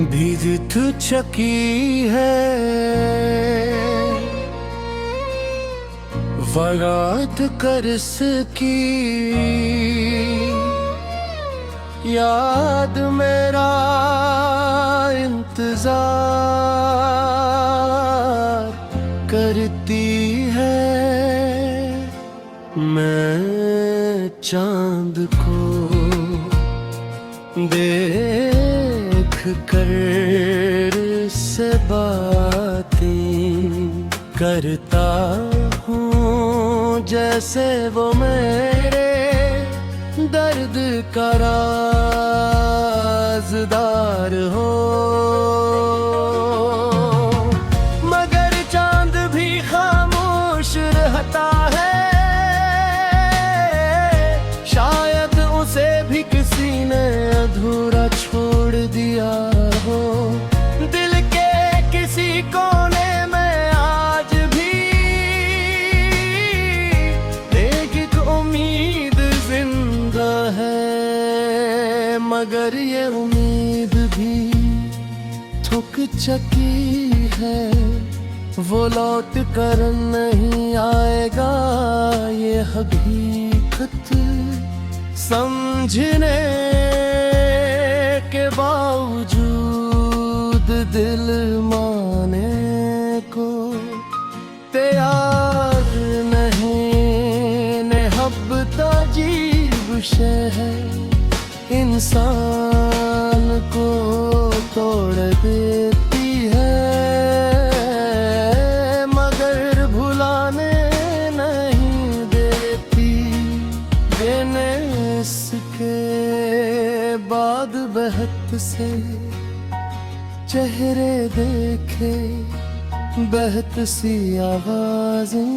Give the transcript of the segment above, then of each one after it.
भीजित चकी है वरात करसकी याद मेरा इंतजार करती है। मैं चांद को देख कर से बातें करता हूँ जैसे वो मेरे दर्द का राज़दार हो। मगर चांद भी खामोश रहता है, शायद उसे भी किसी ने अधूरा छोड़ दिया हो। दिल के किसी कोने में आज भी एक उम्मीद जिंदा है, मगर ये उम्मीद भी थक चुकी है। वो लौट कर नहीं आएगा ये हकीकत समझने के बावजूद दिल माने को तैयार नहीं। मोहब्बत अजीब शे है, इंसान को तोड़ देती है मगर भुलाने नहीं देती। देने इसके बाद बहत से चेहरे देखे, बहत सी आवाजें।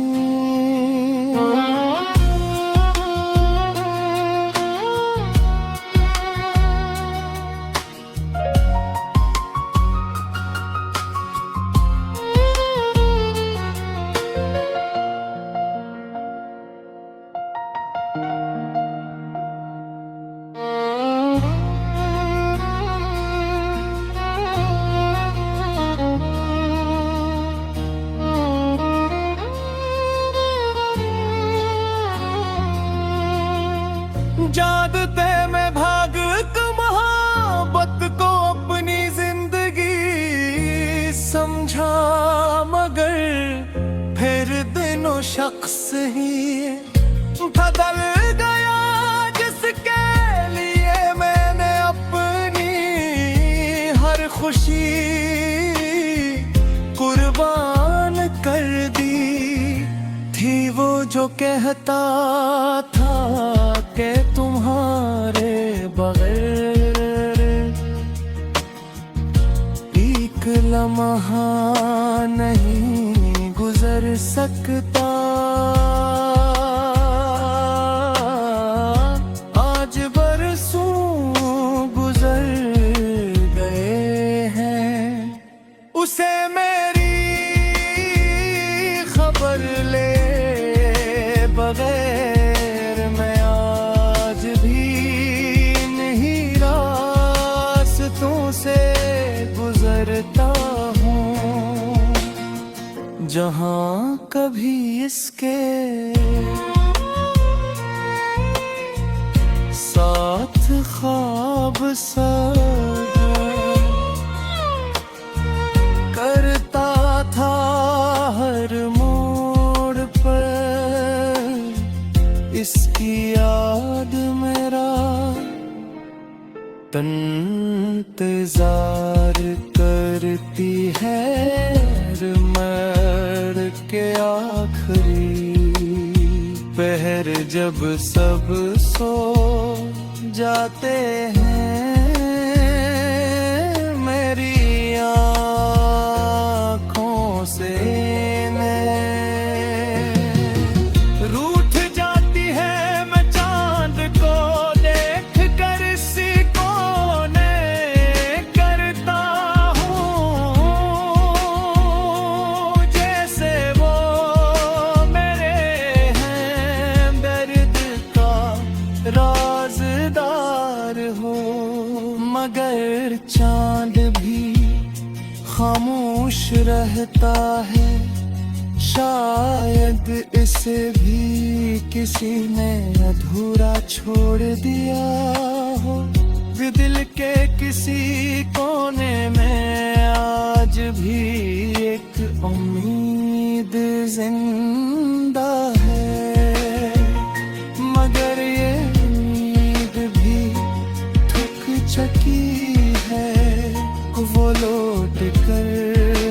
जानते मैं भाग को मोहब्बत को अपनी जिंदगी समझा, मगर फिर दिनों शख्स ही बदल गया जिसके लिए मैंने अपनी हर खुशी कुर्बान कर दी थी। वो जो कहता था के तुम्हारे बगैर एक लम्हा नहीं गुजर सकता, आज बरसों गुजर गए हैं। उसे मेरी खबर ले बगैर से गुजरता हूँ, जहाँ कभी इसके साथ ख्वाब सजा करता था हर मोड़ पर। इसकी याद मेरा इंतजार करती है मर के आखिरी पहर, जब सब सो जाते हैं मेरी आँखों से राज़दार हो। मगर चांद भी खामोश रहता है, शायद इसे भी किसी ने अधूरा छोड़ दिया हो। दिल के किसी कोने में आज भी एक उम्मीद जिंदा है, मगर ये उम्मीद भी थक चुकी है। वो लौट कर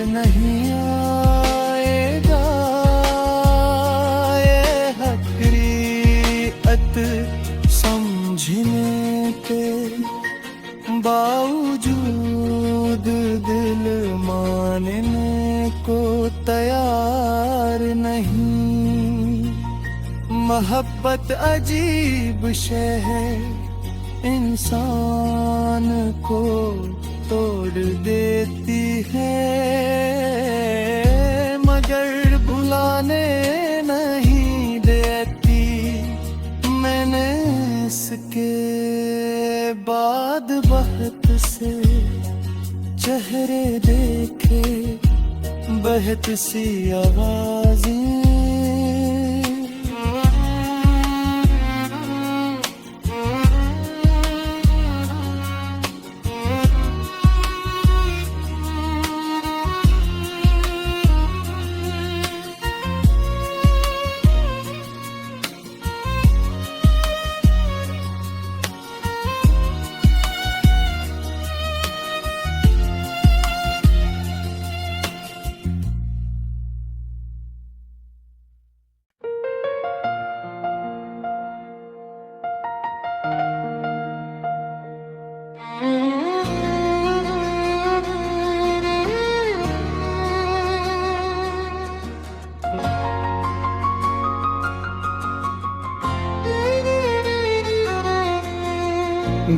नहीं आएगा, ये हकीकत समझने के बावजूद दिल मानने को तैयार नहीं। मोहब्बत अजीब शय है, इंसान को तोड़ देती है, मगर भुलाने नहीं देती। मैंने इसके बाद बहुत से चेहरे देखे, बहत सी आवाजें,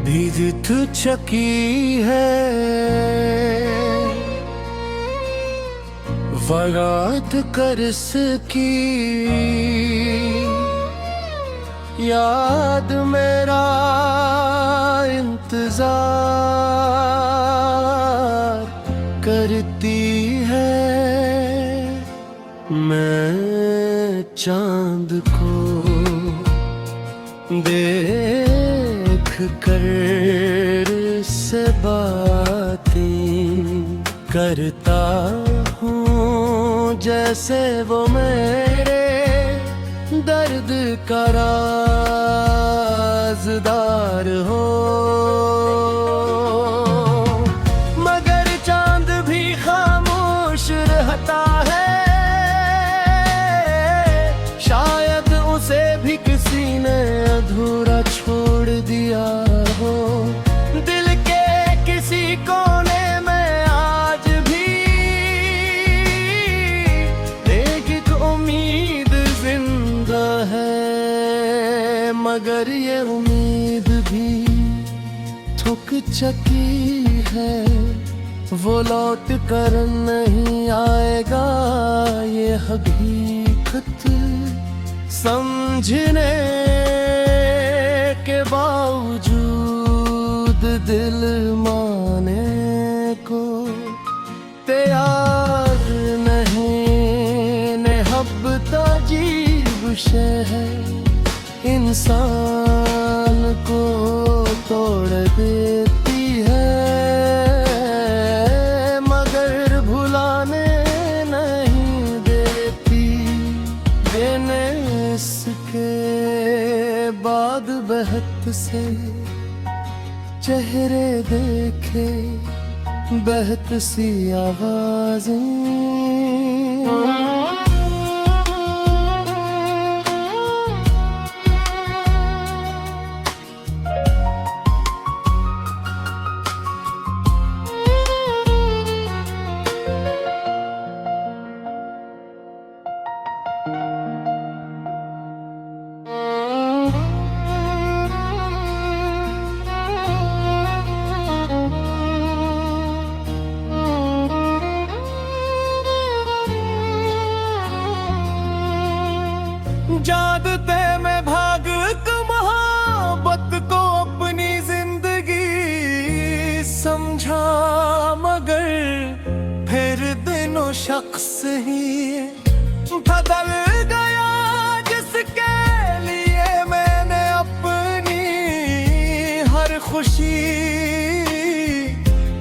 भीज चुकी है फरात कर्स की याद, मेरा इंतजार करती है। मैं चांद को देख कर से बातें करता हूँ, जैसे वो मेरे दर्द का राज़दार हो। मगर चांद भी खामोश रहता है, शायद उसे भी किसी ने अधूरा छोड़ दिया हो। दिल के किसी कोने में आज भी एक उम्मीद जिंदा है, मगर ये उम्मीद भी थक चुकी है। वो लौट कर नहीं आएगा, ये हकीकत समझने के बावजूद दिल माने को तैयार नहीं। मोहब्बत अजीब शय है, इंसान को तोड़ देती है, मगर भुलाने नहीं देती। मैंने इसके बाद बहत से चेहरे देखे, बहत सी आवाजें, शख्स ही बदल गया जिसके लिए मैंने अपनी हर खुशी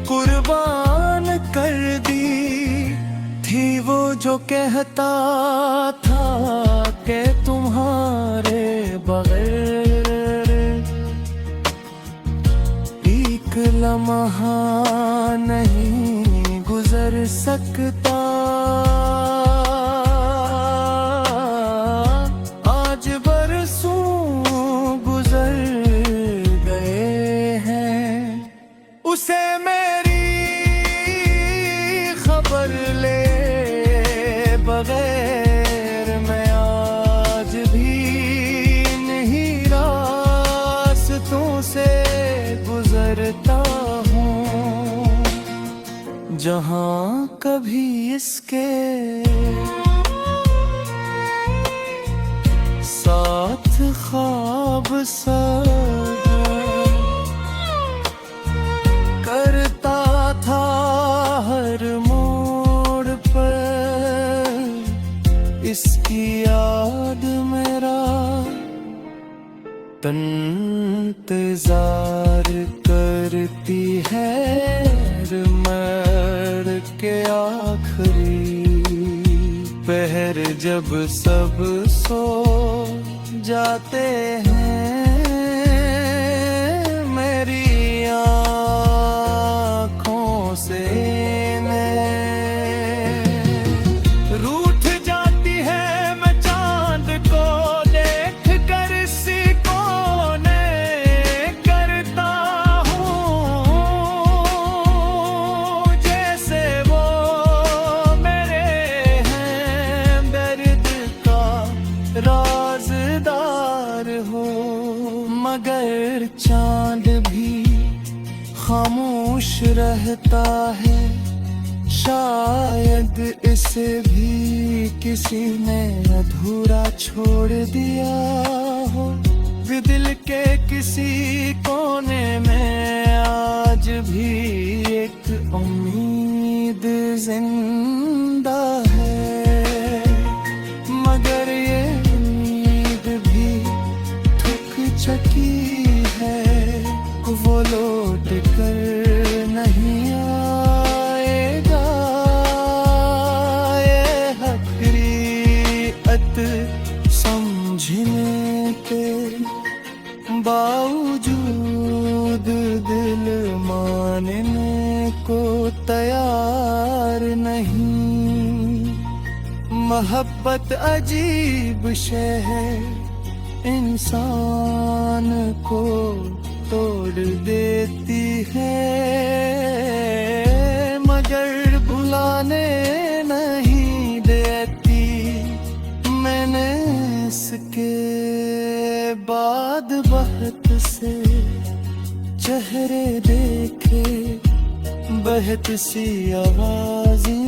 कुर्बान कर दी थी। वो जो कहता था कि तुम्हारे बगैर एक लम्हा नहीं गुजर सकता, आज बरसों गुजर गए हैं। उसे मेरी खबर ले बगैर मैं आज भी नहीं रास्तों से गुजरता हूँ, जहाँ कभी इसके साथ ख्वाब सा करता था हर मोड़ पर इसकी याद मेरा इंतजार करती है मर के आखिरी पहर जब सब सो जाते हैं। मेरी आँखों से रूठ जाती है मैं चांद को देख कर, इसी कोने करता हूँ जैसे वो मेरे हैं दर्द का राज़दार हो। मगर चांद भी खामोश रहता है, शायद इसे भी किसी ने अधूरा छोड़ दिया हो। दिल के किसी कोने में आज भी एक उम्मीद जिंदा है, मगर ये उम्मीद भी थक चुकी है। वो लौट कर नहीं आएगा, ये हकीकत समझने के बावजूद दिल मानने को तैयार नहीं। मोहब्बत अजीब शय है, इंसान को तोड़ देती है, मगर भुलाने नहीं देती। मैंने इसके बाद बहुत से चेहरे देखे, बहत सी आवाज़ें